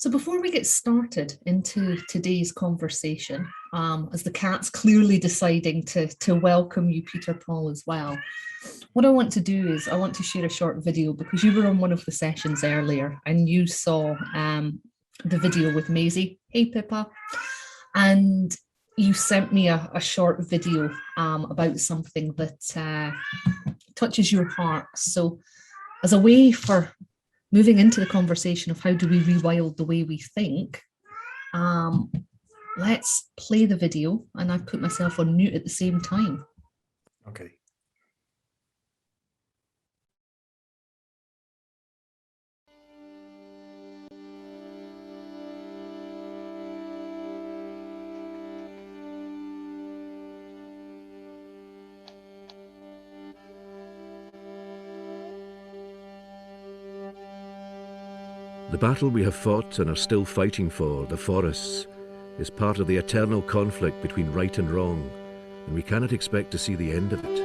So before we get started into today's conversation, as the cat's clearly deciding to welcome you, Peter Paul, as well, what I want to do is I want to share a short video because you were on one of the sessions earlier and you saw the video with Maisie. Hey, Pippa. And you sent me a short video about something that touches your heart. So as a way for moving into the conversation of how do we rewild the way we think, let's play the video, and I put myself on mute at the same time. Okay. The battle we have fought and are still fighting for, the forests, is part of the eternal conflict between right and wrong, and we cannot expect to see the end of it.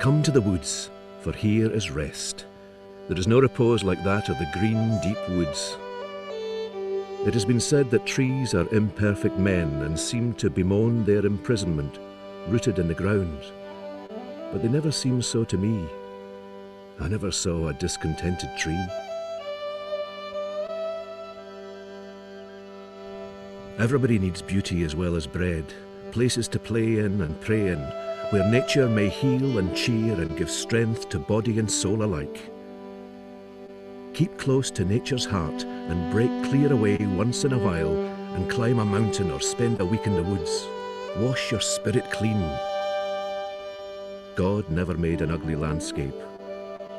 Come to the woods, for here is rest. There is no repose like that of the green, deep woods. It has been said that trees are imperfect men and seem to bemoan their imprisonment, rooted in the ground. But they never seem so to me. I never saw a discontented tree. Everybody needs beauty as well as bread, places to play in and pray in, where nature may heal and cheer and give strength to body and soul alike. Keep close to nature's heart and break clear away once in a while and climb a mountain or spend a week in the woods. Wash your spirit clean. God never made an ugly landscape.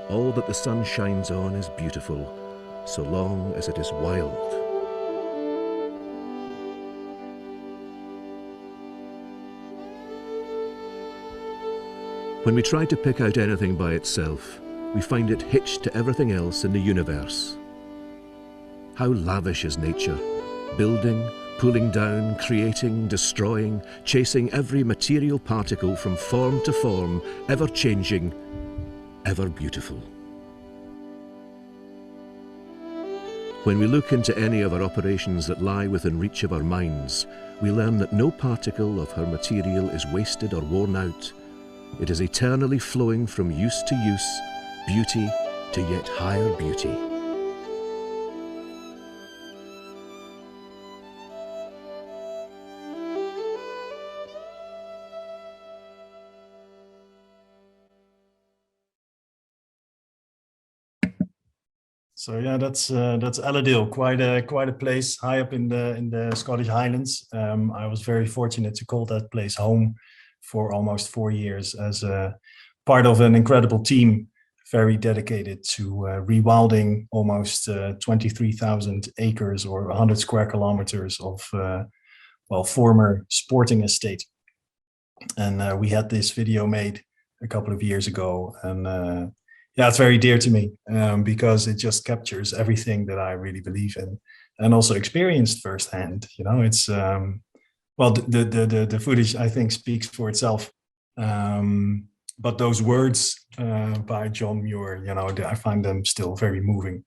All that the sun shines on is beautiful, so long as it is wild. When we try to pick out anything by itself, we find it hitched to everything else in the universe. How lavish is nature, building, pulling down, creating, destroying, chasing every material particle from form to form, ever changing, ever beautiful. When we look into any of our operations that lie within reach of our minds, we learn that no particle of her material is wasted or worn out. It is eternally flowing from use to use, beauty to yet higher beauty. So yeah, that's Allerdale, quite a place high up in the Scottish Highlands. I was very fortunate to call that place home for almost 4 years as a part of an incredible team, very dedicated to rewilding almost 23,000 acres or 100 square kilometers of former sporting estate. And we had this video made a couple of years ago, and yeah, it's very dear to me because it just captures everything that I really believe in and also experienced firsthand. You know, it's well, the footage I think speaks for itself. But those words by John Muir, you know, I find them still very moving.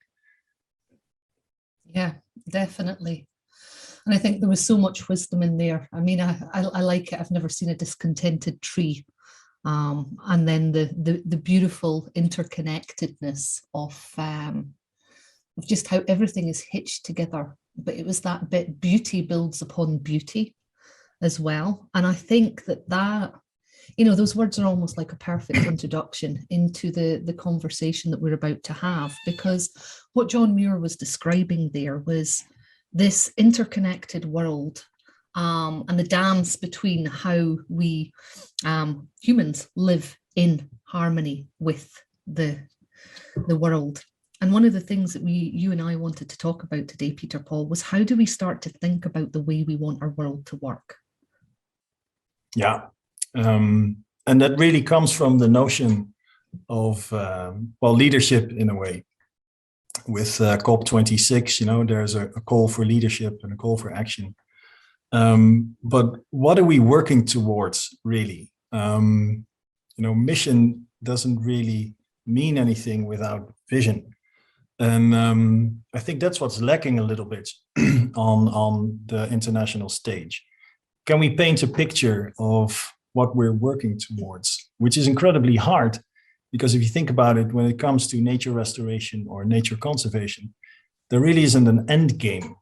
Yeah, definitely. And I think there was so much wisdom in there. I mean, I like it. I've never seen a discontented tree. And then the beautiful interconnectedness of just how everything is hitched together. But it was that bit, beauty builds upon beauty as well. And I think that, you know, those words are almost like a perfect introduction into the conversation that we're about to have, because what John Muir was describing there was this interconnected world, and the dance between how we humans live in harmony with the world. And one of the things that you and I wanted to talk about today, Peter Paul, was how do we start to think about the way we want our world to work? Yeah, and that really comes from the notion of leadership in a way. With COP26, you know, there's a call for leadership and a call for action. But what are we working towards, really? You know, mission doesn't really mean anything without vision. And I think that's what's lacking a little bit on the international stage. Can we paint a picture of what we're working towards, which is incredibly hard, because if you think about it, when it comes to nature restoration or nature conservation, there really isn't an end game.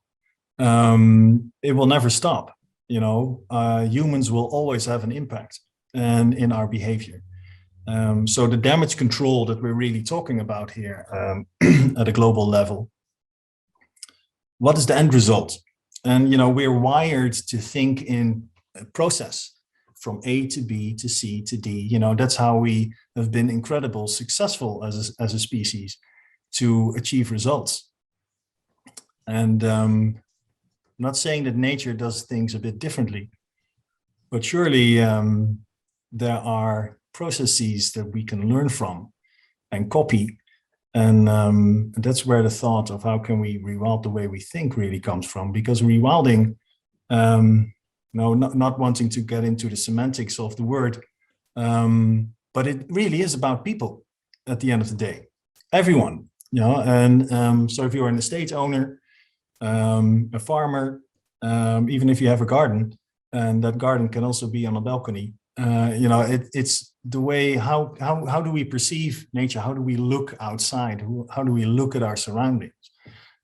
It will never stop. Humans will always have an impact and in our behavior. So the damage control that we're really talking about here at a global level, what is the end result? And, we're wired to think in a process from A to B to C to D. That's how we have been successful as a species to achieve results. And I'm not saying that nature does things a bit differently, but surely there are processes that we can learn from and copy. And that's where the thought of how can we rewild the way we think really comes from, because rewilding, not wanting to get into the semantics of the word, but it really is about people at the end of the day, everyone, and so if you're an estate owner, a farmer, even if you have a garden, and that garden can also be on a balcony, it's the way, how do we perceive nature? How do we look outside? How do we look at our surroundings?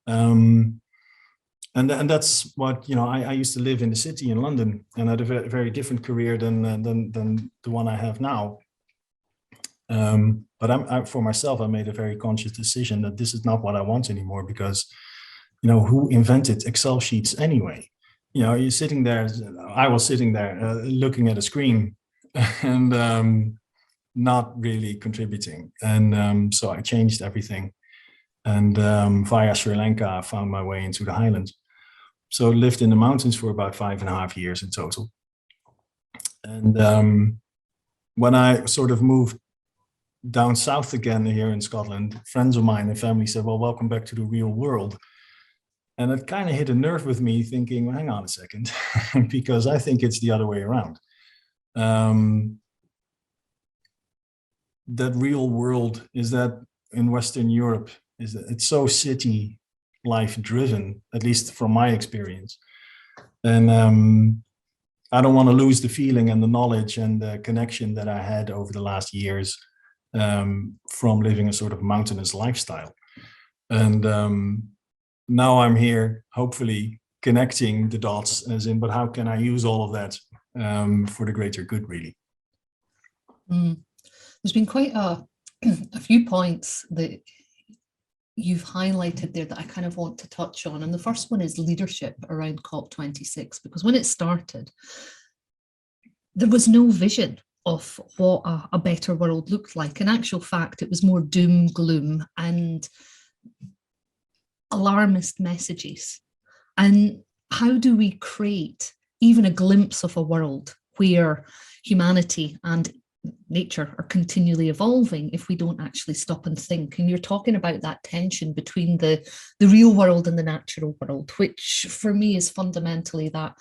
And that's what, I used to live in the city in London and had a very, very different career than the one I have now. But for myself, I made a very conscious decision that this is not what I want anymore, because, who invented Excel sheets anyway? You're sitting there, I was sitting there looking at a screen and not really contributing. And so I changed everything. And via Sri Lanka, I found my way into the highlands. So I lived in the mountains for about 5.5 years in total. And when I sort of moved down south again here in Scotland, friends of mine and family said, well, welcome back to the real world. And it kind of hit a nerve with me thinking, well, hang on a second, because I think it's the other way around. That real world is that in Western Europe, is that it's so city life driven, at least from my experience. And I don't want to lose the feeling and the knowledge and the connection that I had over the last years from living a sort of mountainous lifestyle. And now I'm here, hopefully connecting the dots, as in, but how can I use all of that for the greater good, really? There's been quite a few points that you've highlighted there that I kind of want to touch on. And the first one is leadership around COP26, because when it started, there was no vision of what a better world looked like. In actual fact, it was more doom, gloom, and alarmist messages. And how do we create even a glimpse of a world where humanity and nature are continually evolving if we don't actually stop and think? And you're talking about that tension between the real world and the natural world, which for me is fundamentally that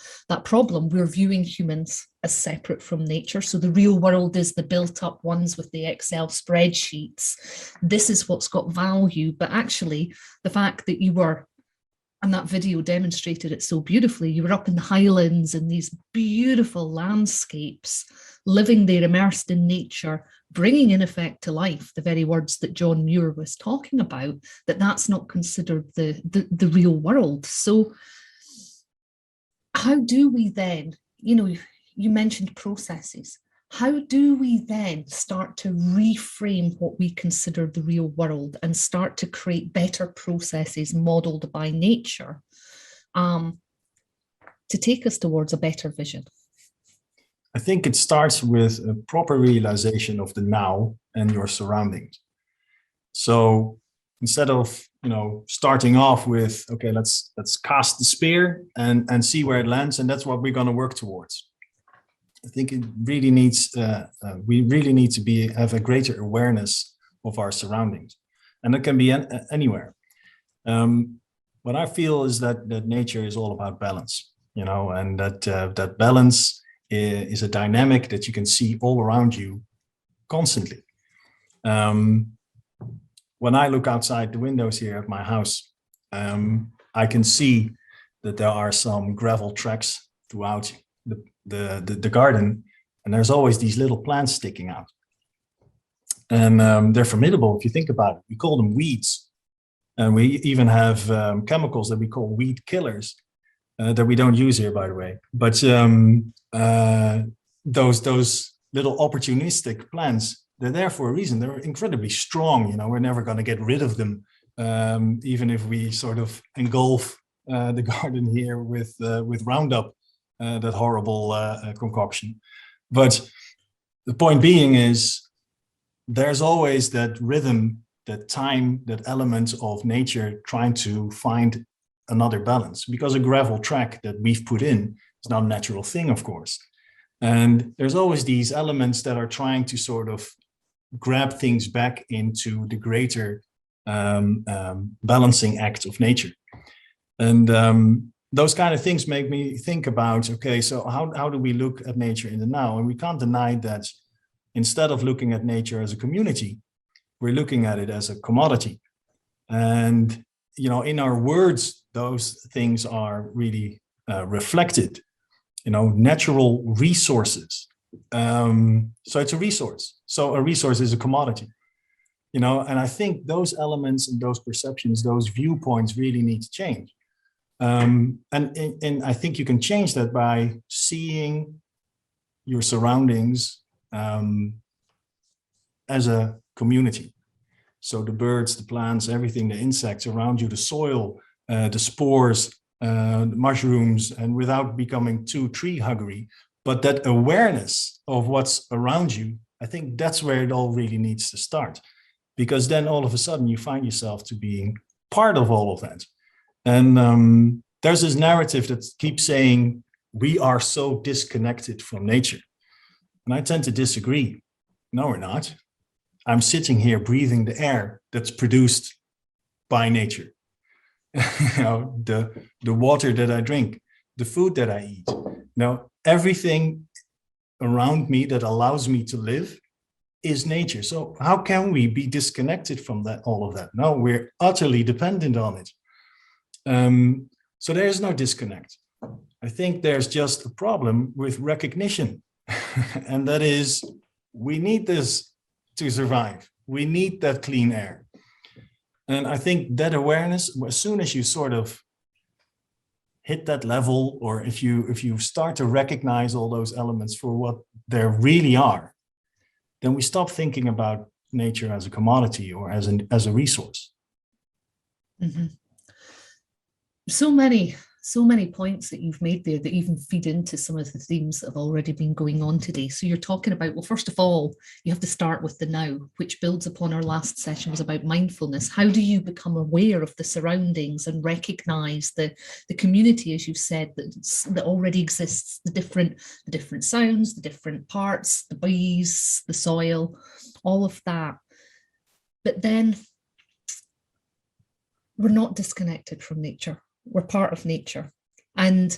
problem. We're viewing humans as separate from nature. So the real world is the built up ones with the Excel spreadsheets. This is what's got value. But actually the fact that you were, and that video demonstrated it so beautifully, you were up in the Highlands in these beautiful landscapes, living there, immersed in nature, bringing in effect to life the very words that John Muir was talking about, that's not considered the real world. So how do we then, you mentioned processes, how do we then start to reframe what we consider the real world and start to create better processes modeled by nature to take us towards a better vision? I think it starts with a proper realization of the now and your surroundings. So instead of, starting off with, okay, let's cast the spear and see where it lands, and that's what we're going to work towards. I think it really needs, we really need to have a greater awareness of our surroundings, and it can be anywhere. What I feel is that nature is all about balance, and that balance is a dynamic that you can see all around you constantly. when I look outside the windows here at my house, I can see that there are some gravel tracks throughout the garden, and there's always these little plants sticking out. And they're formidable if you think about it. We call them weeds. And we even have chemicals that we call weed killers that we don't use here, by the way. But those little opportunistic plants, they're there for a reason. They're incredibly strong. You know, we're never going to get rid of them, even if we sort of engulf the garden here with Roundup, that horrible concoction. But the point being is, there's always that rhythm, that time, that element of nature trying to find another balance, because a gravel track that we've put in is not a natural thing, of course. And there's always these elements that are trying to sort of grab things back into the greater balancing act of nature. And those kind of things make me think about, okay, so how do we look at nature in the now? And we can't deny that instead of looking at nature as a community, we're looking at it as a commodity. And, you know, in our words, those things are really reflected, you know, natural resources. So it's a resource. So a resource is a commodity, you know, and I think those elements and those perceptions, those viewpoints really need to change. And I think you can change that by seeing your surroundings as a community. So the birds, the plants, everything, the insects around you, the soil, the spores, the mushrooms, and without becoming too tree huggery, but that awareness of what's around you, I think that's where it all really needs to start. Because then all of a sudden you find yourself to being part of all of that. And there's this narrative that keeps saying we are so disconnected from nature. And I tend to disagree. No, we're not. I'm sitting here breathing the air that's produced by nature. You know, the water that I drink, the food that I eat. You know, everything around me that allows me to live is nature. So how can we be disconnected from that, all of that? No, we're utterly dependent on it. So there is no disconnect. I think there's just a problem with recognition. And that is, we need this to survive. We need that clean air. And I think that awareness, as soon as you sort of hit that level, or if you start to recognize all those elements for what they really are, then we stop thinking about nature as a commodity or as a resource. Mm-hmm. So many points that you've made there that even feed into some of the themes that have already been going on today. So you're talking about, well, first of all, you have to start with the now, which builds upon our last session was about mindfulness. How do you become aware of the surroundings and recognize the community, as you've said, that already exists, the different sounds, the different parts, the bees, the soil, all of that. But then we're not disconnected from nature. We're part of nature, and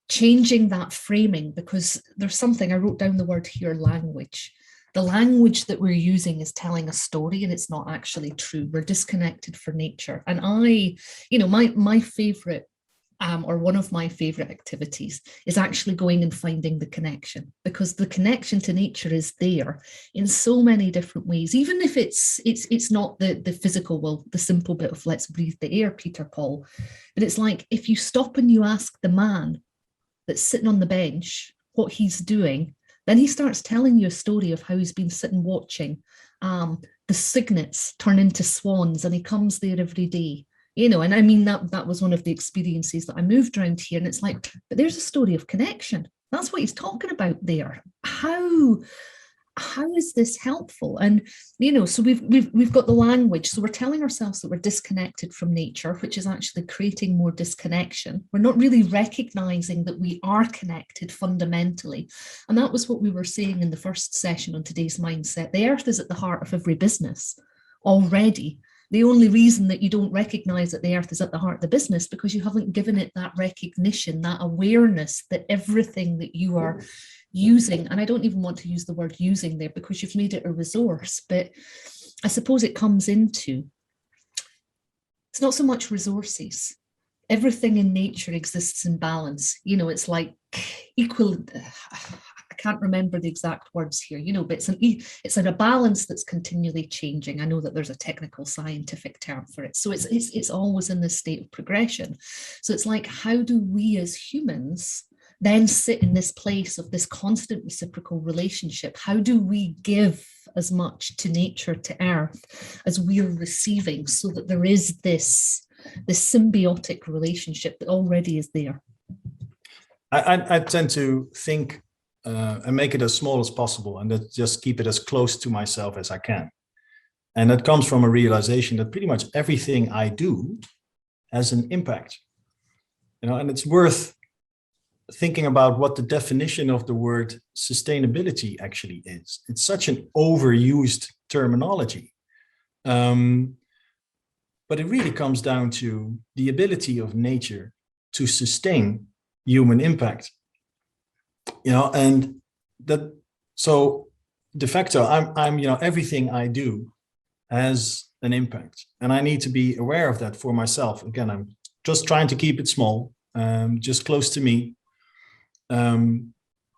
changing that framing, because there's something, I wrote down the word here, language. The language that we're using is telling a story, and it's not actually true. We're disconnected from nature. And my favorite, or one of my favorite activities is actually going and finding the connection, because the connection to nature is there in so many different ways, even if it's not the physical, well, the simple bit of let's breathe the air, Peter, Paul. But it's like, if you stop and you ask the man that's sitting on the bench what he's doing, then he starts telling you a story of how he's been sitting watching the cygnets turn into swans, and he comes there every day. You know, and I mean, that was one of the experiences that I moved around here, and it's like, but there's a story of connection. That's what he's talking about there. How is this helpful? And, you know, so we've got the language. So we're telling ourselves that we're disconnected from nature, which is actually creating more disconnection. We're not really recognizing that we are connected fundamentally. And that was what we were saying in the first session on today's mindset. The earth is at the heart of every business already. The only reason that you don't recognize that the earth is at the heart of the business, because you haven't given it that recognition, that awareness that everything that you are using, and I don't even want to use the word using there because you've made it a resource, but I suppose it comes into it's not so much resources. Everything in nature exists in balance. You know, it's like equal. I can't remember the exact words here, you know, but it's a balance that's continually changing. I know that there's a technical scientific term for it. So it's always in this state of progression. So it's like, how do we as humans then sit in this place of this constant reciprocal relationship? How do we give as much to nature, to earth, as we're receiving, so that there is this symbiotic relationship that already is there? I tend to think and make it as small as possible, and just keep it as close to myself as I can. And that comes from a realization that pretty much everything I do has an impact. You know, and it's worth thinking about what the definition of the word sustainability actually is. It's such an overused terminology. But it really comes down to the ability of nature to sustain human impact. You know, and that, so de facto, I'm, you know, everything I do has an impact, and I need to be aware of that for myself. Again, I'm just trying to keep it small, just close to me. And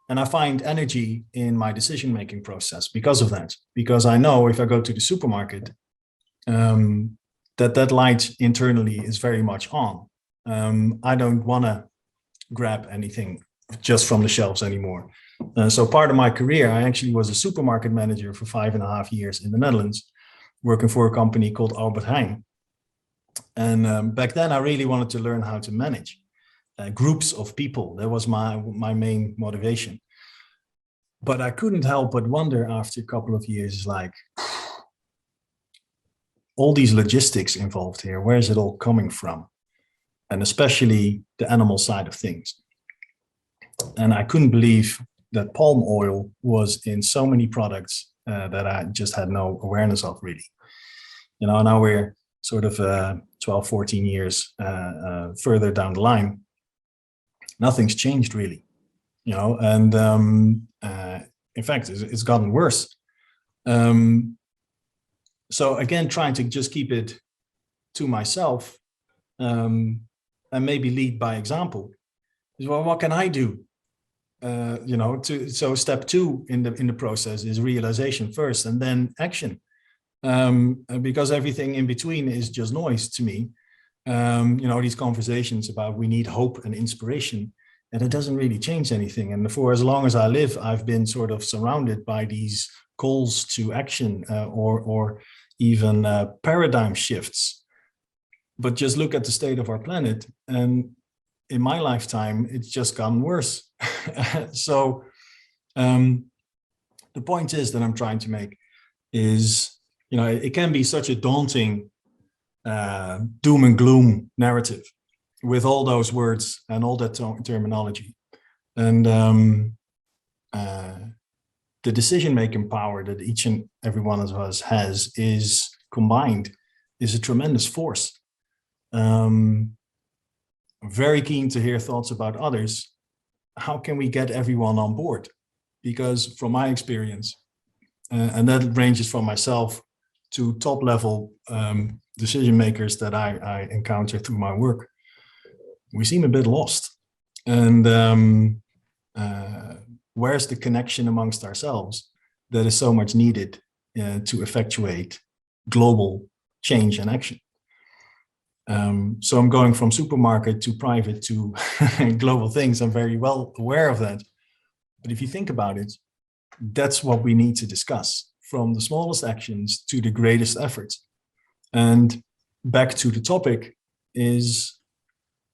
I find energy in my decision-making process because of that, because I know if I go to the supermarket, that light internally is very much on. I don't want to grab anything just from the shelves anymore. So part of my career, I actually was a supermarket manager for 5.5 years in the Netherlands, working for a company called Albert Heijn. And back then I really wanted to learn how to manage groups of people. That was my main motivation. But I couldn't help but wonder after a couple of years, like, all these logistics involved here, where is it all coming from? And especially the animal side of things. And I couldn't believe that palm oil was in so many products that I just had no awareness of, really. You know, now we're sort of 12, 14 years further down the line. Nothing's changed, really. You know, and in fact, it's gotten worse. So again, trying to just keep it to myself and maybe lead by example. Well, what can I do? You know, so step 2 in the process is realization first, and then action. Because everything in between is just noise to me. You know, these conversations about we need hope and inspiration, and it doesn't really change anything. And for as long as I live, I've been sort of surrounded by these calls to action or even paradigm shifts. But just look at the state of our planet, and in my lifetime, it's just gotten worse. So the point is that I'm trying to make is, you know, it can be such a daunting doom and gloom narrative with all those words and all that terminology. And the decision-making power that each and every one of us has is combined is a tremendous force. Very keen to hear thoughts about others. How can we get everyone on board? Because from my experience, and that ranges from myself to top level decision makers that I encounter through my work, we seem a bit lost. And where's the connection amongst ourselves that is so much needed to effectuate global change and action? So I'm going from supermarket to private to global things. I'm very well aware of that. But if you think about it, that's what we need to discuss, from the smallest actions to the greatest efforts. And back to the topic is,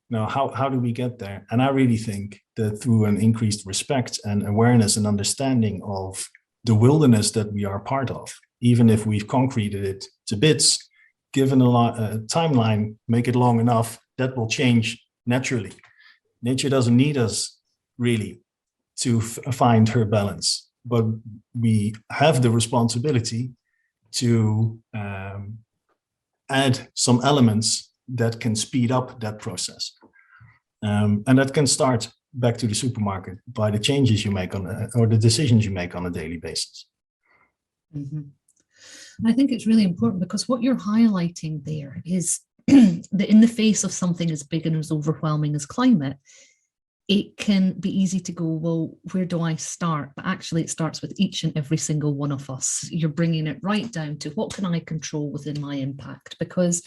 you know, how do we get there? And I really think that through an increased respect and awareness and understanding of the wilderness that we are part of, even if we've concreted it to bits, given a timeline, make it long enough, that will change naturally. Nature doesn't need us really to find her balance, but we have the responsibility to add some elements that can speed up that process. And that can start back to the supermarket by the changes you make or the decisions you make on a daily basis. Mm-hmm. I think it's really important because what you're highlighting there is that in the face of something as big and as overwhelming as climate, it can be easy to go, well, where do I start? But actually, it starts with each and every single one of us. You're bringing it right down to what can I control within my impact? Because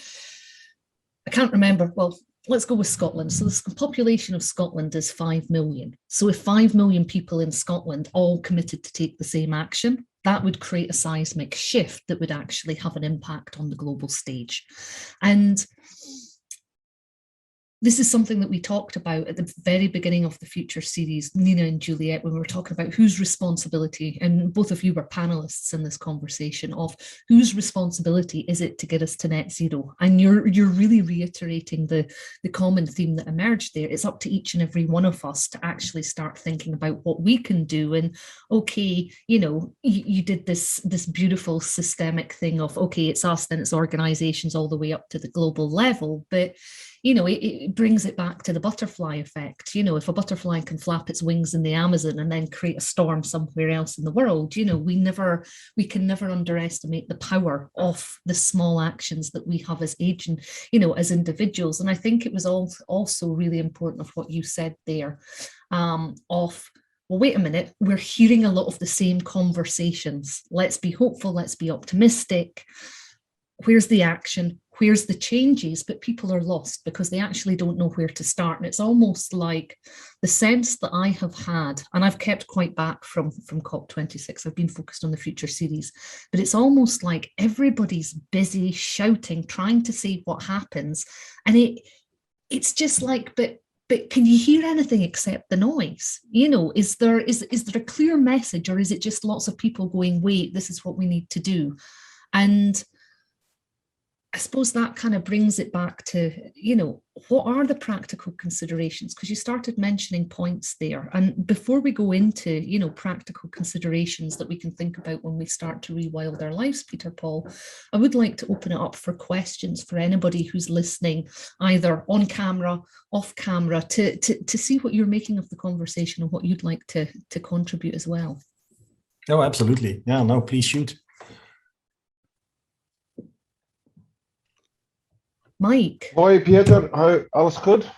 I can't remember, well, let's go with Scotland. So the population of Scotland is 5 million. So if 5 million people in Scotland all committed to take the same action, that would create a seismic shift that would actually have an impact on the global stage. And this is something that we talked about at the very beginning of the Future series, Nina and Juliet, when we were talking about whose responsibility, and both of you were panelists in this conversation, of whose responsibility is it to get us to net zero? And you're really reiterating the common theme that emerged there. It's up to each and every one of us to actually start thinking about what we can do. And okay, you know, you did this beautiful systemic thing of, okay, it's us, then it's organizations all the way up to the global level. But you know, it brings it back to the butterfly effect. You know, if a butterfly can flap its wings in the Amazon and then create a storm somewhere else in the world, you know, we can never underestimate the power of the small actions that we have as agent, you know, as individuals. And I think it was also really important of what you said there, well, wait a minute, we're hearing a lot of the same conversations. Let's be hopeful, let's be optimistic. Where's the action? Where's the changes? But people are lost because they actually don't know where to start. And it's almost like the sense that I have had, and I've kept quite back from COP26, I've been focused on the Future series, but it's almost like everybody's busy shouting, trying to say what happens. And it's just like, but can you hear anything except the noise? You know, is there a clear message, or is it just lots of people going, wait, this is what we need to do? And I suppose that kind of brings it back to, you know, what are the practical considerations? Because you started mentioning points there. And before we go into, you know, practical considerations that we can think about when we start to rewild our lives, Peter Paul, I would like to open it up for questions for anybody who's listening, either on camera, off camera, to see what you're making of the conversation and what you'd like to contribute as well. Oh, absolutely. Yeah, no, please shoot. Mike. Hoi Peter, alles goed?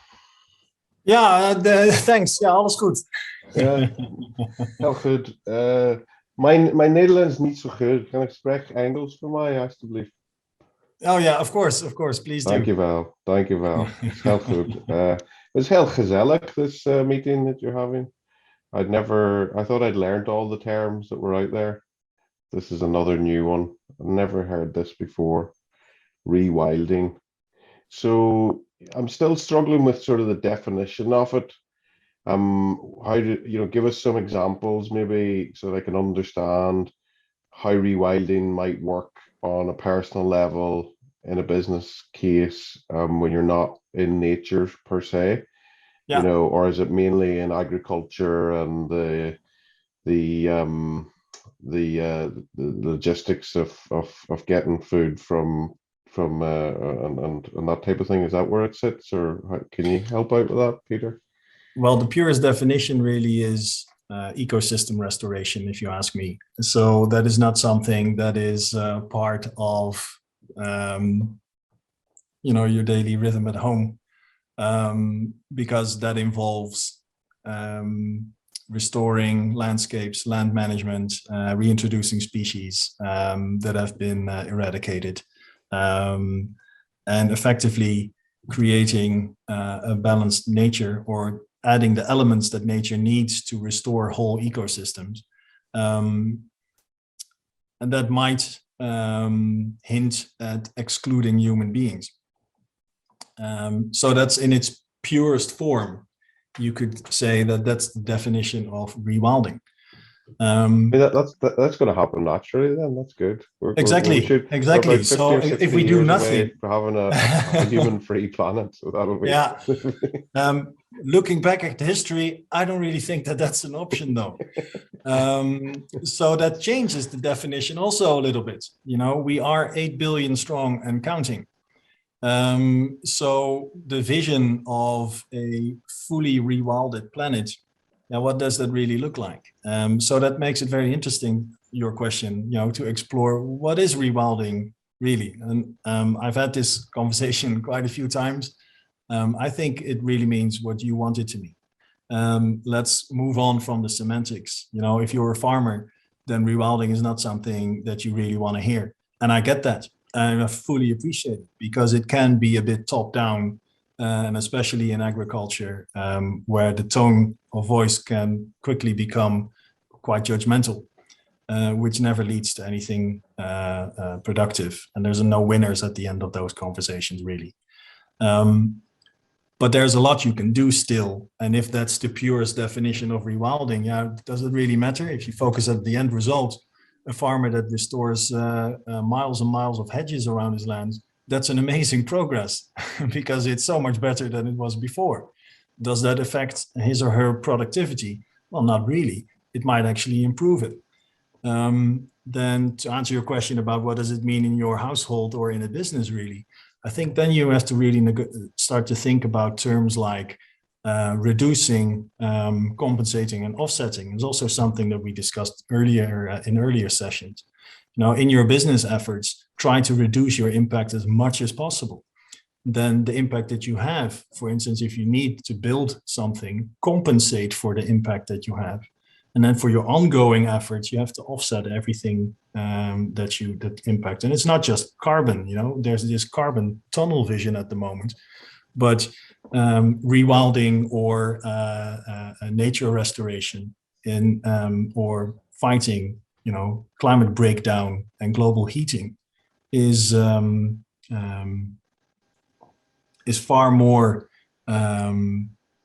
Ja, thanks. Ja, alles goed. Ja, heel goed. Mijn Nederlands is niet zo goed. Kan ik spreken Engels voor mij, alsjeblieft? Oh yeah, of course, please do. Dankjewel. Het is heel goed. It's heel gezellig, this meeting that you're having. I thought I'd learned all the terms that were out there. This is another new one. I've never heard this before. Rewilding. So I'm still struggling with sort of the definition of it. How do you know? Give us some examples, maybe, so that I can understand how rewilding might work on a personal level in a business case when you're not in nature per se. Yeah. You know, or is it mainly in agriculture and the logistics of getting food from and that type of thing? Is that where it sits, or can you help out with that, Peter? Well, the purest definition really is ecosystem restoration, if you ask me. So that is not something that is part of you know, your daily rhythm at home, because that involves restoring landscapes, land management, reintroducing species that have been eradicated. And effectively creating a balanced nature, or adding the elements that nature needs to restore whole ecosystems. And that might hint at excluding human beings. So that's in its purest form. You could say that that's the definition of rewilding. That's going to happen naturally. Then that's good. Exactly. So if we do nothing, we're having a human-free planet, so that'll be. Yeah. Looking back at history, I don't really think that that's an option, though. So that changes the definition also a little bit. You know, we are 8 billion strong and counting. So the vision of a fully rewilded planet. Now, what does that really look like? So that makes it very interesting, your question, you know, to explore what is rewilding really. And I've had this conversation quite a few times. I think it really means what you want it to mean. Let's move on from the semantics. You know, if you're a farmer, then rewilding is not something that you really want to hear. And I get that. And I fully appreciate it, because it can be a bit top down, and especially in agriculture, where the tone of voice can quickly become quite judgmental, which never leads to anything productive. And there's no winners at the end of those conversations, really. But there's a lot you can do still. And if that's the purest definition of rewilding, yeah, does it really matter? If you focus at the end result, a farmer that restores miles and miles of hedges around his land, that's an amazing progress because it's so much better than it was before. Does that affect his or her productivity? Well, not really. It might actually improve it. Then to answer your question about what does it mean in your household or in a business, really, I think then you have to really start to think about terms like reducing, compensating, and offsetting. Is also something that we discussed earlier in earlier sessions. You know, in your business efforts, try to reduce your impact as much as possible. Then the impact that you have, for instance, if you need to build something, compensate for the impact that you have. And then for your ongoing efforts, you have to offset everything that impact. And it's not just carbon, you know, there's this carbon tunnel vision at the moment, but rewilding or nature restoration or fighting, you know, climate breakdown and global heating is far more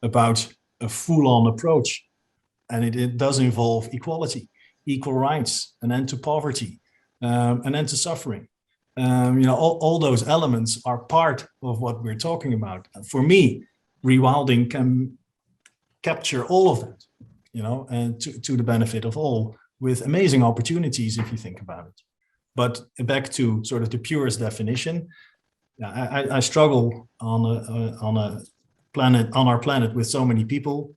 about a full-on approach. And it does involve equality, equal rights, an end to poverty, an end to suffering. You know, all those elements are part of what we're talking about. For me, rewilding can capture all of that, you know, and to the benefit of all, with amazing opportunities if you think about it. But back to sort of the purest definition, I struggle on our planet with so many people.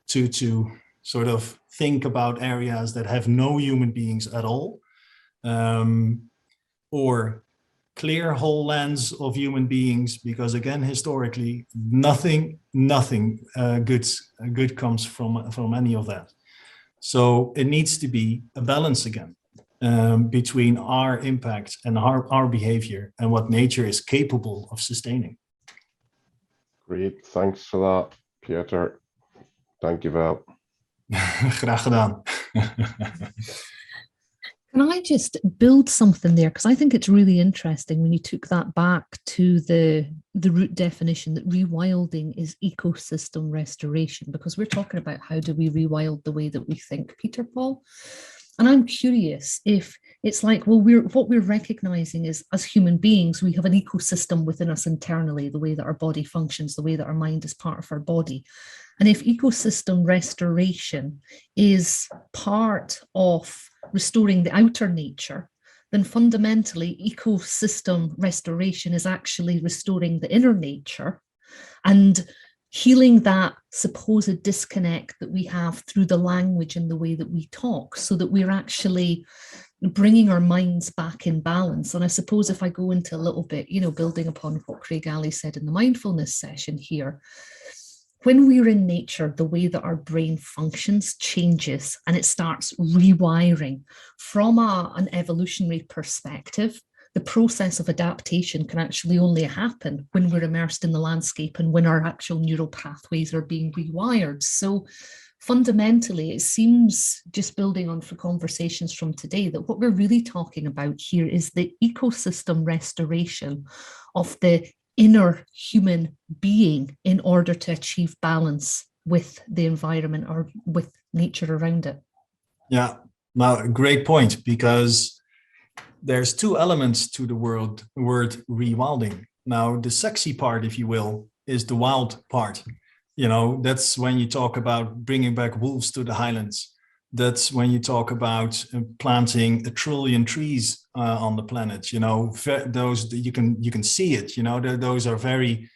To sort of think about areas that have no human beings at all, or clear whole lands of human beings, because again, historically, nothing good comes from any of that. So it needs to be a balance again between our impact and our behavior and what nature is capable of sustaining. Great, thanks for that, Pieter. Thank you, Val. Graag gedaan. Can I just build something there? Because I think it's really interesting when you took that back to the root definition that rewilding is ecosystem restoration, because we're talking about how do we rewild the way that we think, Peter Paul? And I'm curious if it's like, well, what we're recognizing is as human beings, we have an ecosystem within us internally, the way that our body functions, the way that our mind is part of our body. And if ecosystem restoration is part of restoring the outer nature, then fundamentally ecosystem restoration is actually restoring the inner nature and healing that supposed disconnect that we have through the language and the way that we talk, so that we're actually bringing our minds back in balance. And I suppose if I go into a little bit, you know, building upon what Craig Alley said in the mindfulness session here, when we're in nature, the way that our brain functions changes and it starts rewiring. From an evolutionary perspective, the process of adaptation can actually only happen when we're immersed in the landscape and when our actual neural pathways are being rewired. So fundamentally, it seems, just building on for conversations from today, that what we're really talking about here is the ecosystem restoration of the inner human being in order to achieve balance with the environment or with nature around it. Yeah, now great point, because there's two elements to the word rewilding. Now, the sexy part, if you will, is the wild part. You know, that's when you talk about bringing back wolves to the highlands. That's when you talk about planting 1 trillion trees on the planet. You know, those you can see it. You know, those are very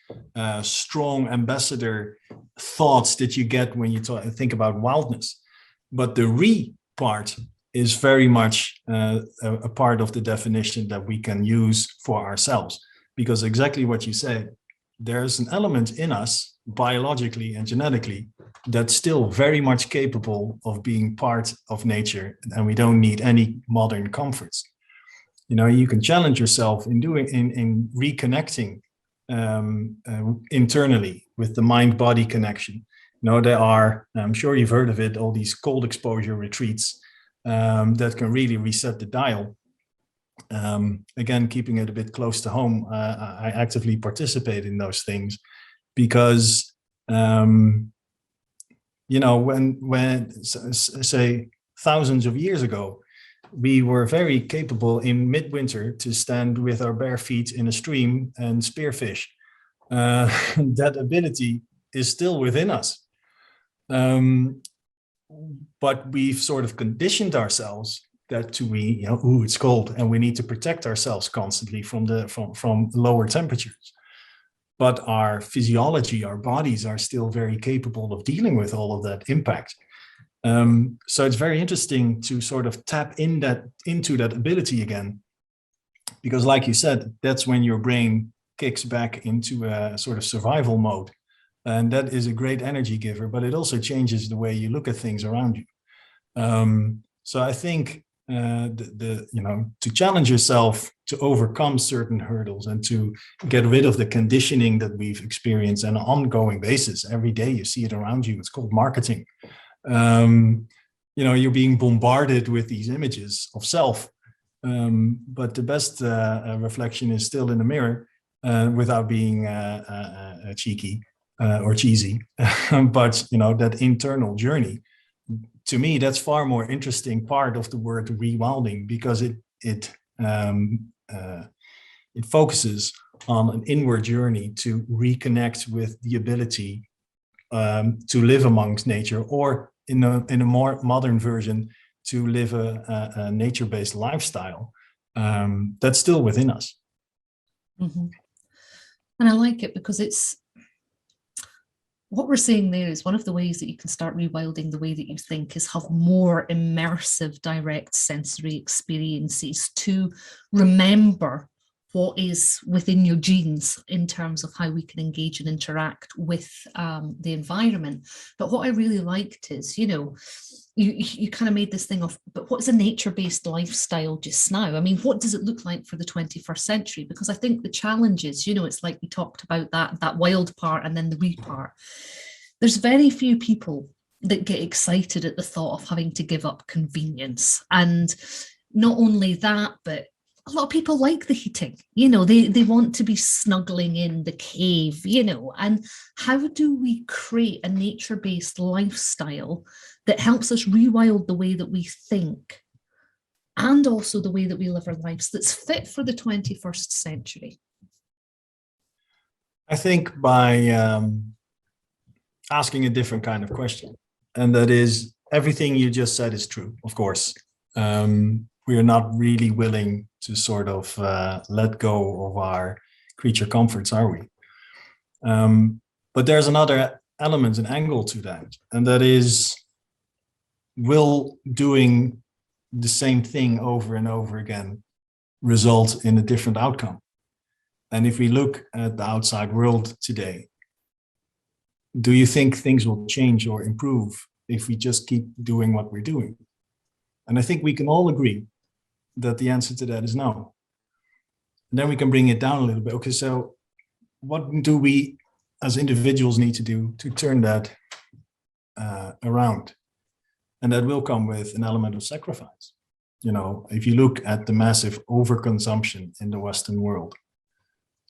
strong ambassador thoughts that you get when you think about wildness. But the re part is very much a part of the definition that we can use for ourselves. Because exactly what you said, there's an element in us biologically and genetically that's still very much capable of being part of nature, and we don't need any modern comforts. You know, you can challenge yourself in reconnecting internally with the mind-body connection. You know, there are, I'm sure you've heard of it, all these cold exposure retreats that can really reset the dial. Again, keeping it a bit close to home, I actively participate in those things because, you know, when say thousands of years ago, we were very capable in midwinter to stand with our bare feet in a stream and spearfish. That ability is still within us. But we've sort of conditioned ourselves that you know, ooh, it's cold and we need to protect ourselves constantly from lower temperatures. But our physiology, our bodies are still very capable of dealing with all of that impact. So it's very interesting to sort of tap into that ability again, because like you said, that's when your brain kicks back into a sort of survival mode. And that is a great energy giver, but it also changes the way you look at things around you. So I think you know, to challenge yourself to overcome certain hurdles and to get rid of the conditioning that we've experienced on an ongoing basis. Every day you see it around you. It's called marketing. You know, you're being bombarded with these images of self, but the best reflection is still in the mirror, without being cheeky or cheesy. But you know, that internal journey, to me, that's far more interesting part of the word rewilding, because it focuses on an inward journey to reconnect with the ability to live amongst nature, or in a more modern version, to live a nature-based lifestyle that's still within us. Mm-hmm. And I like it because it's what we're saying there is one of the ways that you can start rewilding the way that you think is have more immersive, direct sensory experiences to remember what is within your genes in terms of how we can engage and interact with the environment. But what I really liked is, you know, you kind of made this thing of, but what's a nature-based lifestyle just now? I mean, what does it look like for the 21st century? Because I think the challenge is, you know, it's like we talked about that wild part and then the re part. There's very few people that get excited at the thought of having to give up convenience. And not only that, but a lot of people like the heating, you know, they want to be snuggling in the cave, you know, and how do we create a nature-based lifestyle that helps us rewild the way that we think and also the way that we live our lives that's fit for the 21st century? I think by asking a different kind of question, and that is, everything you just said is true, of course. We are not really willing to sort of let go of our creature comforts, are we? But there's another element, an angle to that, and that is, will doing the same thing over and over again result in a different outcome? And if we look at the outside world today, do you think things will change or improve if we just keep doing what we're doing? And I think we can all agree that the answer to that is no. And then we can bring it down a little bit. Okay, so what do we as individuals need to do to turn that around? And that will come with an element of sacrifice. You know, if you look at the massive overconsumption in the Western world,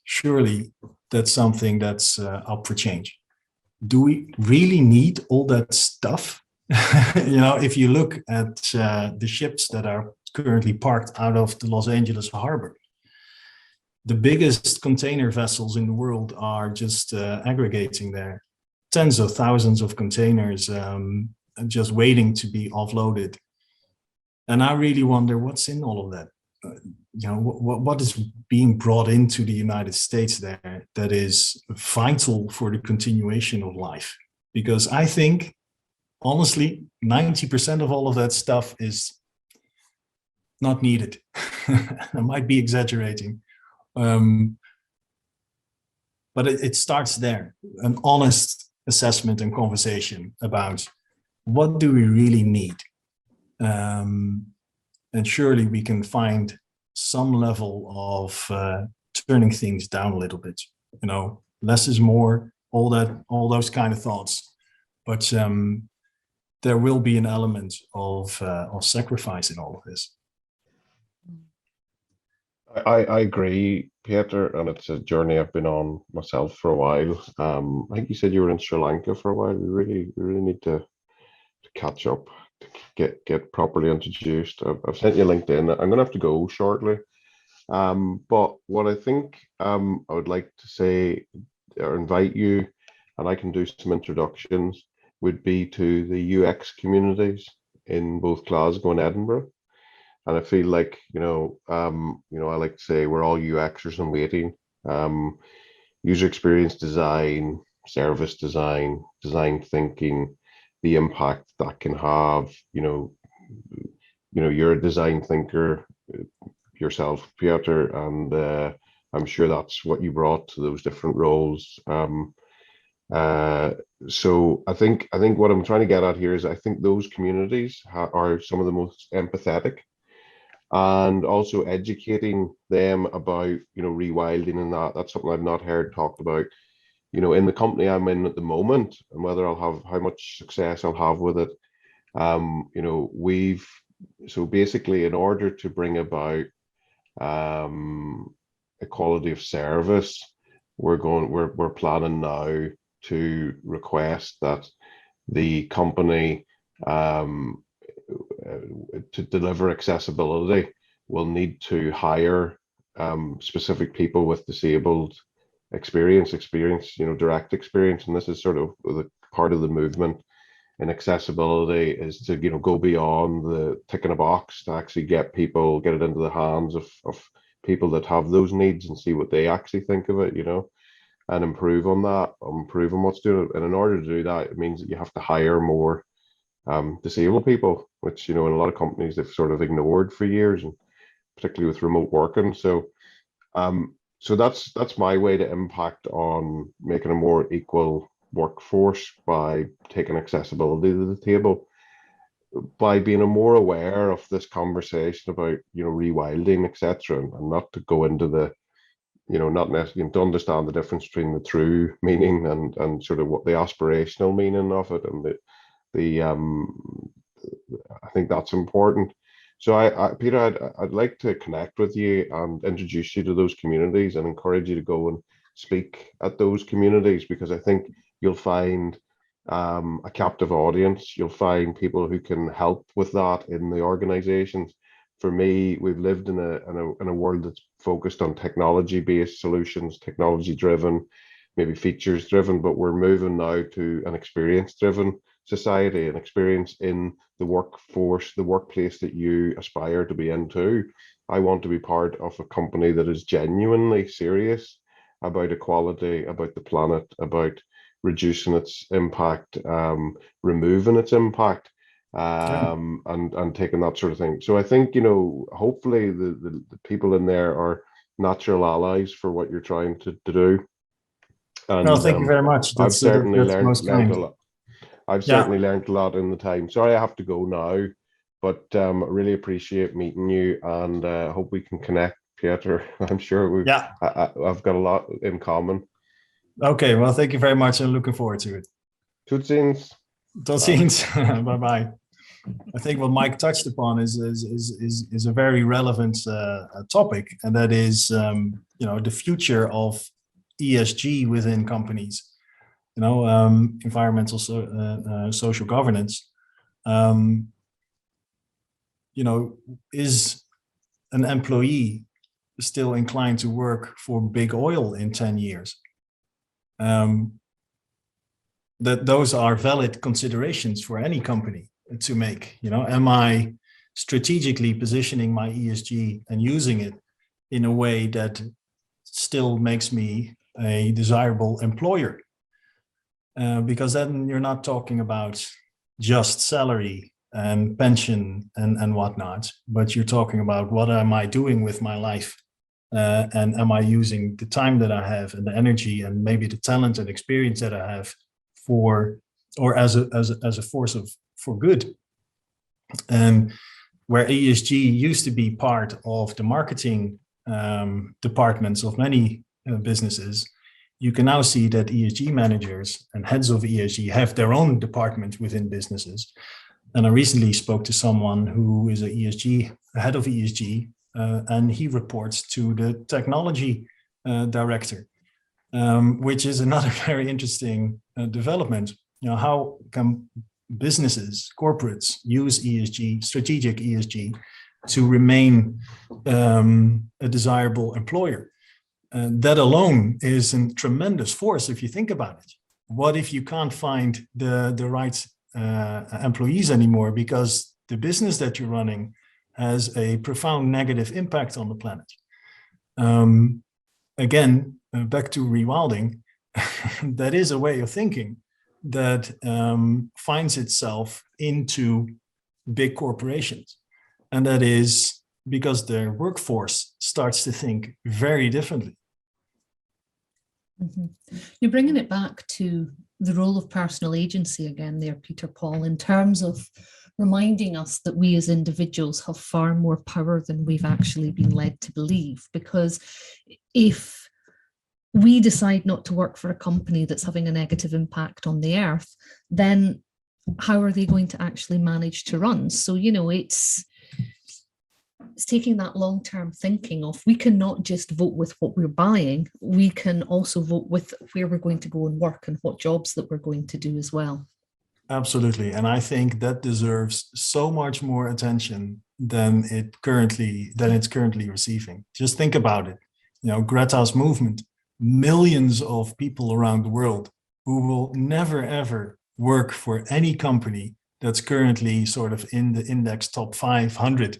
surely that's something that's up for change. Do we really need all that stuff? You know, if you look at the ships that are currently parked out of the Los Angeles harbor, the biggest container vessels in the world are just aggregating there. Tens of thousands of containers just waiting to be offloaded. And I really wonder what's in all of that. You know, what is being brought into the United States there that is vital for the continuation of life? Because I think, honestly, 90% of all of that stuff is not needed. I might be exaggerating. But it starts there, an honest assessment and conversation about what do we really need. And surely we can find some level of turning things down a little bit. You know, less is more, all those kind of thoughts. But there will be an element of sacrifice in all of this. I agree, Peter, and it's a journey I've been on myself for a while. I think you said you were in Sri Lanka for a while. We really need to catch up, to get properly introduced. I've sent you LinkedIn. I'm gonna have to go shortly. But what I think I would like to say or invite you, and I can do some introductions, would be to the UX communities in both Glasgow and Edinburgh. And I feel like, I like to say we're all UXers in waiting. User experience design, service design, design thinking, the impact that can have, you're a design thinker yourself, Piotr, and I'm sure that's what you brought to those different roles. So I think what I'm trying to get at here is I think those communities are some of the most empathetic, and also educating them about, rewilding, and that's something I've not heard talked about, in the company I'm in at the moment, and whether how much success I'll have with it. So basically, in order to bring about equality of service, we're planning now to request that the company to deliver accessibility will need to hire specific people with disabled experience, direct experience. And this is sort of the part of the movement in accessibility, is to, go beyond the ticking a box, to actually get it into the hands of people that have those needs and see what they actually think of it, and improve on that, improve on what's doing it. And in order to do that, it means that you have to hire more disabled people, which, in a lot of companies they've sort of ignored for years, and particularly with remote working. So that's my way to impact on making a more equal workforce, by taking accessibility to the table, by being more aware of this conversation about, rewilding, etc., and not to go into the, not necessarily to understand the difference between the true meaning and sort of what the aspirational meaning of it, and I think that's important. So Peter, I'd like to connect with you and introduce you to those communities, and encourage you to go and speak at those communities, because I think you'll find a captive audience. You'll find people who can help with that in the organizations. For me, we've lived in a world that's focused on technology-based solutions, technology-driven, maybe features-driven, but we're moving now to an experience-driven society, an experience in the workforce, the workplace that you aspire to be into. I want to be part of a company that is genuinely serious about equality, about the planet, about reducing its impact, removing its impact, and taking that sort of thing. So I think, hopefully the people in there are natural allies for what you're trying to do. And no, thank you very much. I've certainly learned kind. a lot. I've certainly learned a lot in the time. Sorry, I have to go now, but I really appreciate meeting you, and hope we can connect, Peter. I'm sure I've got a lot in common. Okay, well, thank you very much. I'm looking forward to it. Tot ziens. Tot ziens. Bye-bye. I think what Mike touched upon is a very relevant topic, and that is the future of ESG within companies. Environmental social governance. Is an employee still inclined to work for big oil in 10 years? That those are valid considerations for any company to make. Am I strategically positioning my ESG and using it in a way that still makes me a desirable employer? Because then you're not talking about just salary and pension and whatnot, but you're talking about what am I doing with my life? And am I using the time that I have and the energy and maybe the talent and experience that I have for, or as a force for good? And where ESG used to be part of the marketing departments of many businesses, you can now see that ESG managers and heads of ESG have their own department within businesses. And I recently spoke to someone who is a head of ESG, and he reports to the technology director, which is another very interesting development. You know, how can businesses, corporates use ESG, strategic ESG, to remain a desirable employer? That alone is a tremendous force if you think about it. What if you can't find the right employees anymore because the business that you're running has a profound negative impact on the planet? Again, back to rewilding, that is a way of thinking that finds itself into big corporations. And that is because their workforce starts to think very differently. Mm-hmm. You're bringing it back to the role of personal agency again there, Peter Paul, in terms of reminding us that we as individuals have far more power than we've actually been led to believe. Because if we decide not to work for a company that's having a negative impact on the earth, then how are they going to actually manage to run? So, you know, it's taking that long-term thinking of, we cannot just vote with what we're buying, we can also vote with where we're going to go and work and what jobs that we're going to do as well. Absolutely. And I think that deserves so much more attention than it's currently receiving. Just think about it. You know, Greta's movement, millions of people around the world who will never ever work for any company that's currently sort of in the index top 500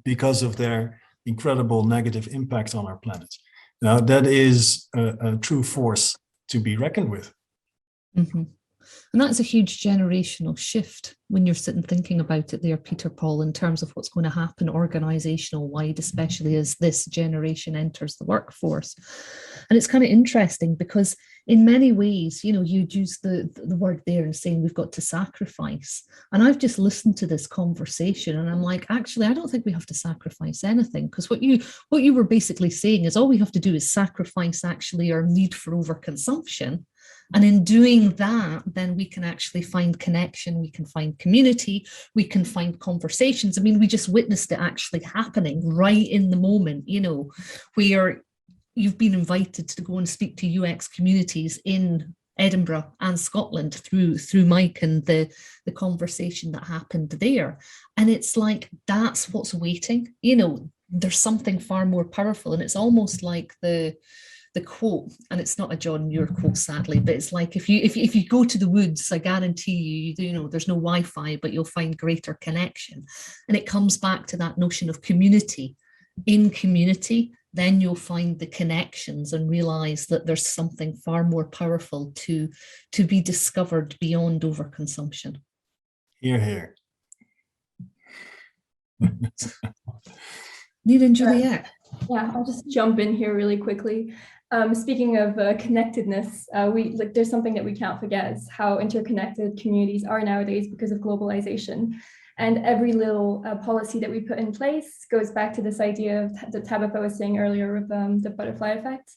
because of their incredible negative impact on our planet. Now, that is a true force to be reckoned with. Mm-hmm. And that's a huge generational shift when you're sitting thinking about it there, Peter Paul, in terms of what's going to happen organizational wide, especially as this generation enters the workforce. And it's kind of interesting because in many ways, you know, you'd use the word there and saying we've got to sacrifice. And I've just listened to this conversation and I'm like, actually, I don't think we have to sacrifice anything, because what you were basically saying is all we have to do is sacrifice actually our need for overconsumption. And in doing that, then we can actually find connection, we can find community, we can find conversations. I mean, we just witnessed it actually happening right in the moment, you know, where you've been invited to go and speak to UX communities in Edinburgh and Scotland through Mike and the conversation that happened there. And it's like, that's what's waiting. You know, there's something far more powerful. And it's almost like the quote, and it's not a John Muir quote, sadly, but it's like, if you go to the woods, I guarantee you, you know, there's no Wi-Fi, but you'll find greater connection. And it comes back to that notion of community. In community, then you'll find the connections and realize that there's something far more powerful to be discovered beyond overconsumption. Hear, hear. Neil and Juliet. Yeah, I'll just jump in here really quickly. Speaking of connectedness, there's something that we can't forget is how interconnected communities are nowadays because of globalization. And every little policy that we put in place goes back to this idea of that Tabitha was saying earlier with the butterfly effect.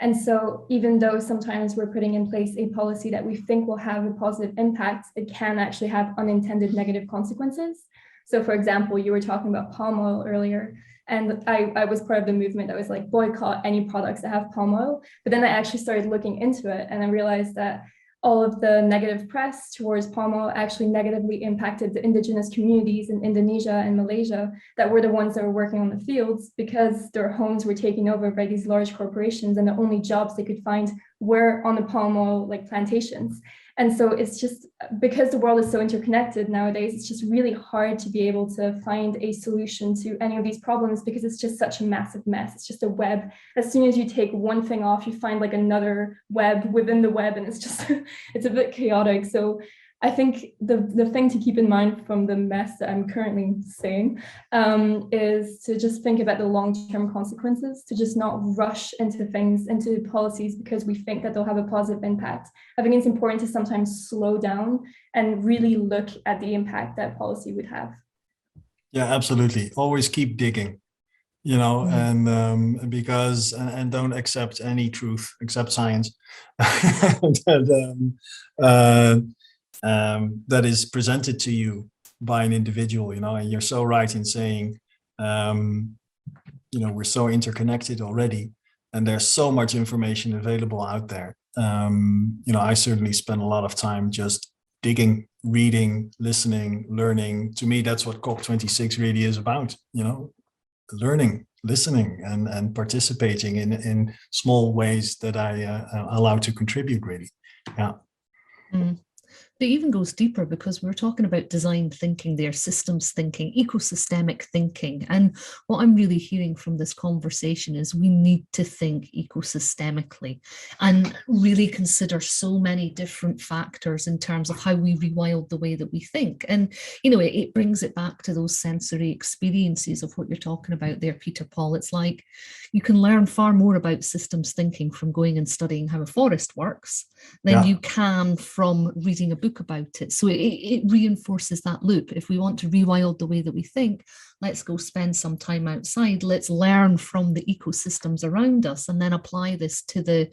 And so even though sometimes we're putting in place a policy that we think will have a positive impact, it can actually have unintended negative consequences. So for example, you were talking about palm oil earlier. And I was part of the movement that was like, boycott any products that have palm oil. But then I actually started looking into it and I realized that all of the negative press towards palm oil actually negatively impacted the indigenous communities in Indonesia and Malaysia that were the ones that were working on the fields, because their homes were taken over by these large corporations and the only jobs they could find were on the palm oil like plantations. And so it's just, because the world is so interconnected nowadays, it's just really hard to be able to find a solution to any of these problems because it's just such a massive mess. It's just a web. As soon as you take one thing off, you find like another web within the web, and it's just, it's a bit chaotic. So I think the thing to keep in mind from the mess that I'm currently saying is to just think about the long-term consequences, to just not rush into things, into policies, because we think that they'll have a positive impact. I think it's important to sometimes slow down and really look at the impact that policy would have. Yeah, absolutely. Always keep digging, and because and don't accept any truth except science that is presented to you by an individual, and you're so right in saying, we're so interconnected already, and there's so much information available out there. I certainly spend a lot of time just digging, reading, listening, learning. To me, that's what COP26 really is about, learning, listening, and participating in small ways that I allow to contribute, really. Yeah. Mm. It even goes deeper, because we're talking about design thinking there, systems thinking, ecosystemic thinking. And what I'm really hearing from this conversation is we need to think ecosystemically and really consider so many different factors in terms of how we rewild the way that we think. And, it brings it back to those sensory experiences of what you're talking about there, Peter Paul. It's like you can learn far more about systems thinking from going and studying how a forest works than you can from reading a book about it. So it reinforces that loop. If we want to rewild the way that we think, let's go spend some time outside. Let's learn from the ecosystems around us and then apply this to the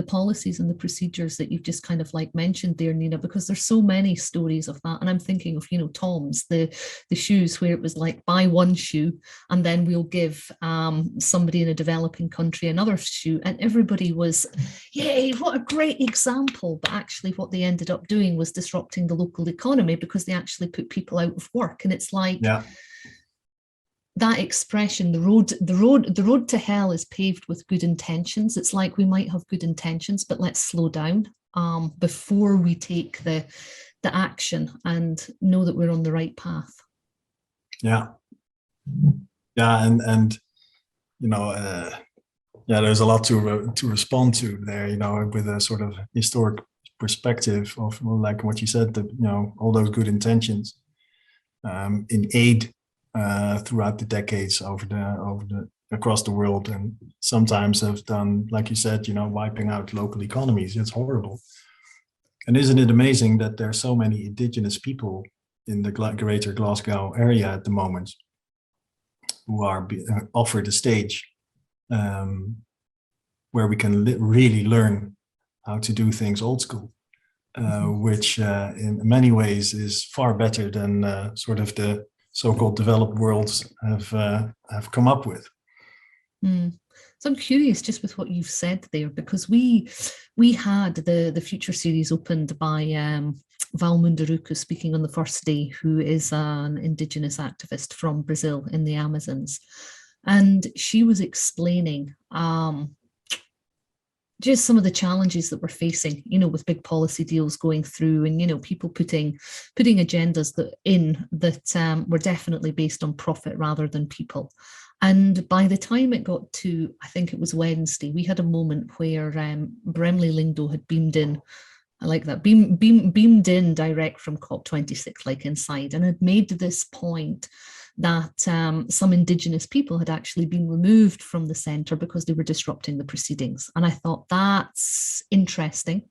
policies and the procedures that you've just kind of like mentioned there, Nina, because there's so many stories of that. And I'm thinking of, Tom's, the shoes, where it was like, buy one shoe and then we'll give somebody in a developing country another shoe. And everybody was, yay, what a great example. But actually what they ended up doing was disrupting the local economy, because they actually put people out of work. And it's like, that expression, the road to hell is paved with good intentions. It's like we might have good intentions, but let's slow down before we take the action and know that we're on the right path. Yeah, and there's a lot to respond to there, with a sort of historic perspective of, like what you said, that all those good intentions in aid throughout the decades across the world, and sometimes have done, like you said, wiping out local economies. It's horrible. And isn't it amazing that there are so many indigenous people in the greater Glasgow area at the moment who are offered a stage where we can really learn how to do things old school, which in many ways is far better than sort of the so-called developed worlds have come up with. So I'm curious just with what you've said there, because we had the Future series opened by Val Munduruku speaking on the first day, who is an indigenous activist from Brazil in the Amazons. And she was explaining just some of the challenges that we're facing, with big policy deals going through, and, people putting agendas that were definitely based on profit rather than people. And by the time it got to, I think it was Wednesday, we had a moment where Bremley Lingdo had beamed in, I like that, beamed in direct from COP26, like inside, and had made this point that some Indigenous people had actually been removed from the centre because they were disrupting the proceedings. And I thought, that's interesting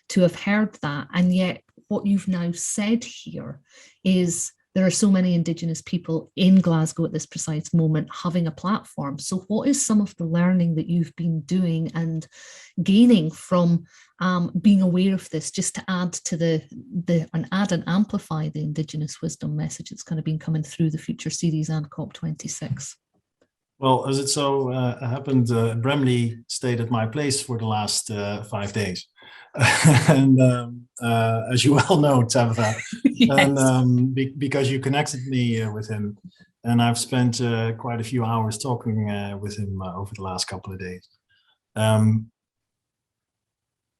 to have heard that. And yet what you've now said here is there are so many Indigenous people in Glasgow at this precise moment having a platform. So what is some of the learning that you've been doing and gaining from being aware of this, just to add to and amplify the Indigenous wisdom message that's kind of been coming through the Future series and COP26? Well, as it so happened, Bremley stayed at my place for the last 5 days. And as you well know, Tabitha, yes. And because you connected me with him, and I've spent quite a few hours talking with him over the last couple of days.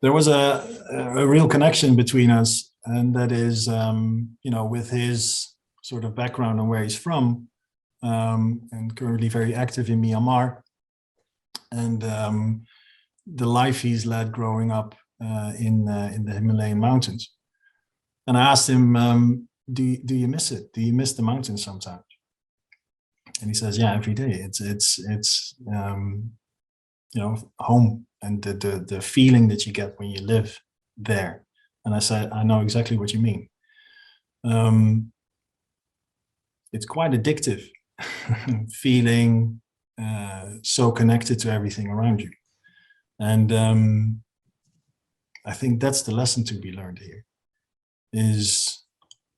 There was a real connection between us, and that is, with his sort of background and where he's from, and currently very active in Myanmar, and the life he's led growing up in the Himalayan mountains. And I asked him, do you miss it? Do you miss the mountains sometimes? And he says, yeah, every day. It's home, and the feeling that you get when you live there. And I said, I know exactly what you mean. It's quite addictive, feeling so connected to everything around you. And I think that's the lesson to be learned here, is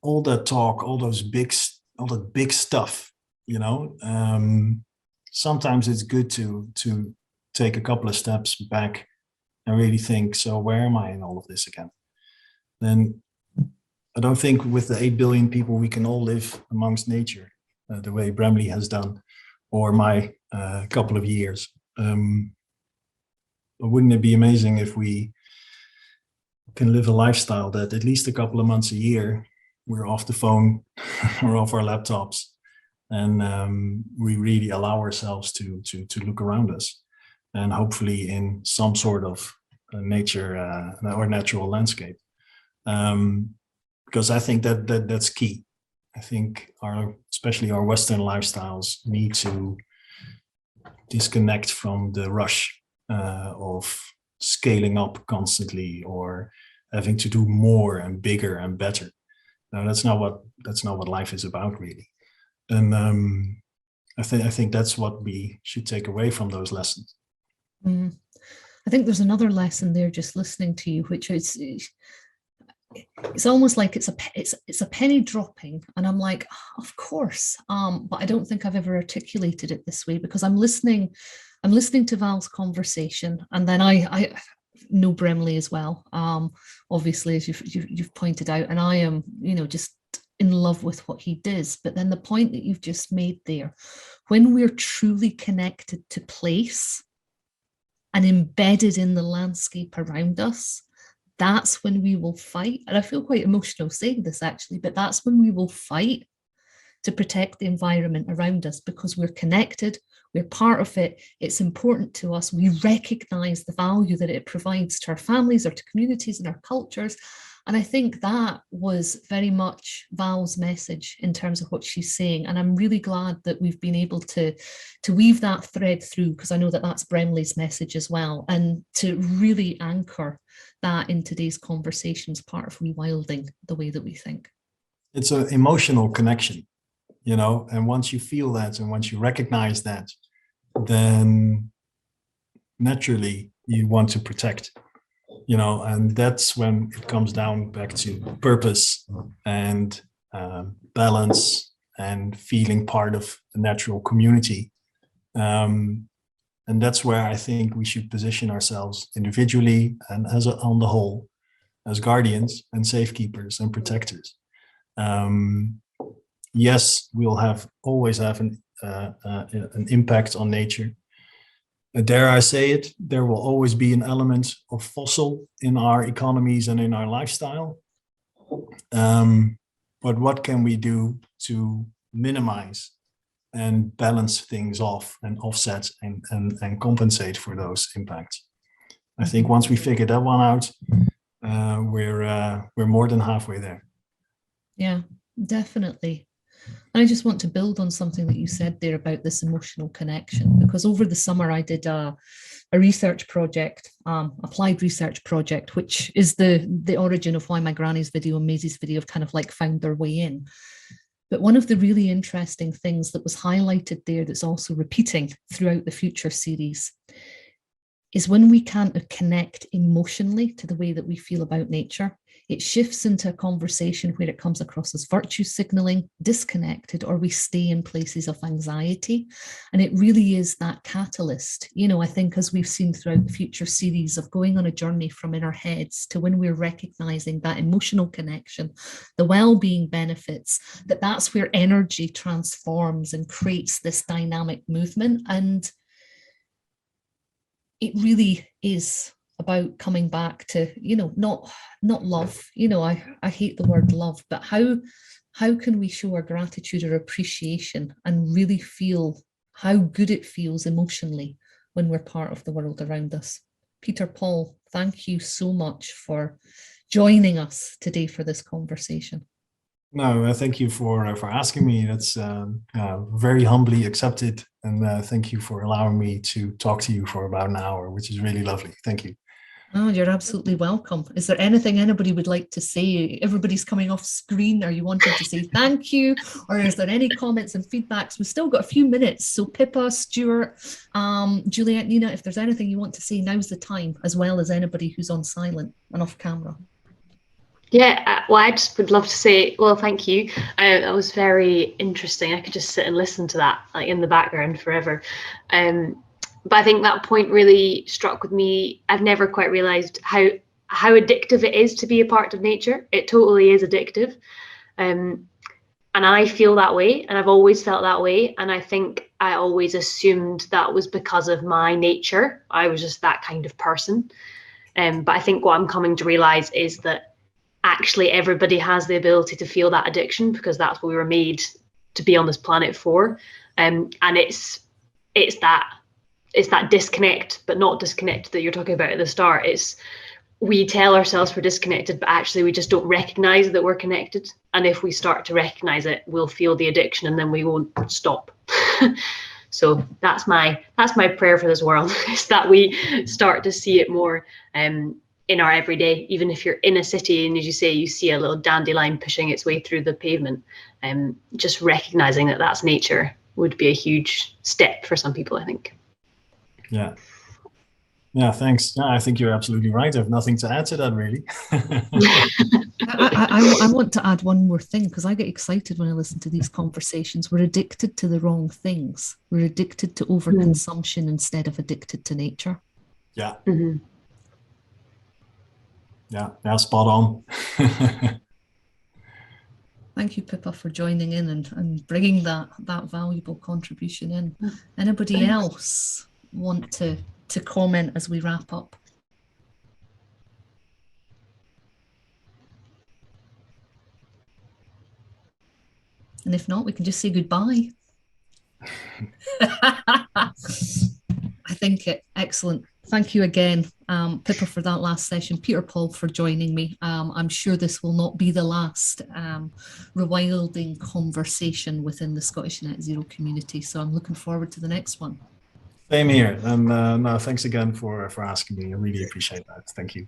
all that talk, all that big stuff, sometimes it's good to take a couple of steps back and really think, so where am I in all of this again? Then I don't think with the 8 billion people we can all live amongst nature the way Bramley has done, or my couple of years. Wouldn't it be amazing if we can live a lifestyle that at least a couple of months a year we're off the phone or off our laptops, and we really allow ourselves to look around us, and hopefully in some sort of nature or natural landscape. Because I think that's key. I think especially our Western lifestyles need to disconnect from the rush of scaling up constantly or having to do more and bigger and better. No, that's not what life is about, really. And I think that's what we should take away from those lessons. I think there's another lesson there, just listening to you, which is, it's almost like it's a penny dropping, and I'm like, oh, of course, but I don't think I've ever articulated it this way, because I'm listening to Val's conversation, and then I know Brimley as well, obviously, as you've pointed out, and I am just in love with what he does. But then the point that you've just made there, when we're truly connected to place and embedded in the landscape around us, that's when we will fight. And I feel quite emotional saying this, actually, but that's when we will fight to protect the environment around us, because we're connected, we're part of it, it's important to us, we recognize the value that it provides to our families or to communities and our cultures. And I think that was very much Val's message in terms of what she's saying. And I'm really glad that we've been able to weave that thread through, because I know that that's Brimley's message as well, and to really anchor that in today's conversation as part of rewilding the way that we think. It's an emotional connection, and once you feel that and once you recognize that, then naturally you want to protect. And that's when it comes down back to purpose and balance and feeling part of the natural community. And that's where I think we should position ourselves individually and on the whole, as guardians and safekeepers and protectors. Yes, we'll always have an impact on nature. Dare I say it, there will always be an element of fossil in our economies and in our lifestyle. But what can we do to minimize and balance things off and offset and compensate for those impacts? I think once we figure that one out, we're more than halfway there. Yeah, definitely. And I just want to build on something that you said there about this emotional connection, because over the summer I did a research project, applied research project, which is the origin of why my granny's video and Maisie's video have kind of like found their way in. But one of the really interesting things that was highlighted there, that's also repeating throughout the future series, is when we can't connect emotionally to the way that we feel about nature, it shifts into a conversation where it comes across as virtue signaling, disconnected, or we stay in places of anxiety. And it really is that catalyst, I think, as we've seen throughout the future series, of going on a journey from in our heads to when we're recognizing that emotional connection, the well-being benefits, that's where energy transforms and creates this dynamic movement. And it really is about coming back to, not love, I hate the word love, but how can we show our gratitude or appreciation and really feel how good it feels emotionally when we're part of the world around us. Peter, Paul, thank you so much for joining us today for this conversation. No, thank you for asking me. That's very humbly accepted, and thank you for allowing me to talk to you for about an hour, which is really lovely. Thank you. Oh, you're absolutely welcome. Is there anything anybody would like to say? Everybody's coming off screen. Are you wanting to say thank you? Or is there any comments and feedbacks? We've still got a few minutes. So Pippa, Stuart, Juliet, Nina, if there's anything you want to say, now's the time, as well as anybody who's on silent and off camera. Yeah, well, I just would love to say, well, thank you. That was very interesting. I could just sit and listen to that like in the background forever. But I think that point really struck with me. I've never quite realized how addictive it is to be a part of nature. It totally is addictive. And I feel that way, and I've always felt that way. And I think I always assumed that was because of my nature. I was just that kind of person. But I think what I'm coming to realize is that actually everybody has the ability to feel that addiction, because that's what we were made to be on this planet for. And it's that disconnect, but not disconnect that you're talking about at the start. It's we tell ourselves we're disconnected, but actually we just don't recognize that we're connected. And if we start to recognize it, we'll feel the addiction and then we won't stop. So that's my prayer for this world, is that we start to see it more in our everyday. Even if you're in a city and, as you say, you see a little dandelion pushing its way through the pavement, just recognizing that that's nature would be a huge step for some people, I think. Yeah, thanks. Yeah, I think you're absolutely right. I have nothing to add to that, really. I want to add one more thing, because I get excited when I listen to these conversations. We're addicted to the wrong things. We're addicted to overconsumption instead of addicted to nature. Yeah. Mm-hmm. Yeah, spot on. Thank you, Pippa, for joining in and bringing that valuable contribution in. Anybody else want to comment as we wrap up? And if not, we can just say goodbye. I think excellent. Thank you again, Pippa, for that last session. Peter, Paul, for joining me. I'm sure this will not be the last rewilding conversation within the Scottish Net Zero community. So I'm looking forward to the next one. Same here. And no, thanks again for asking me. I really appreciate that. Thank you.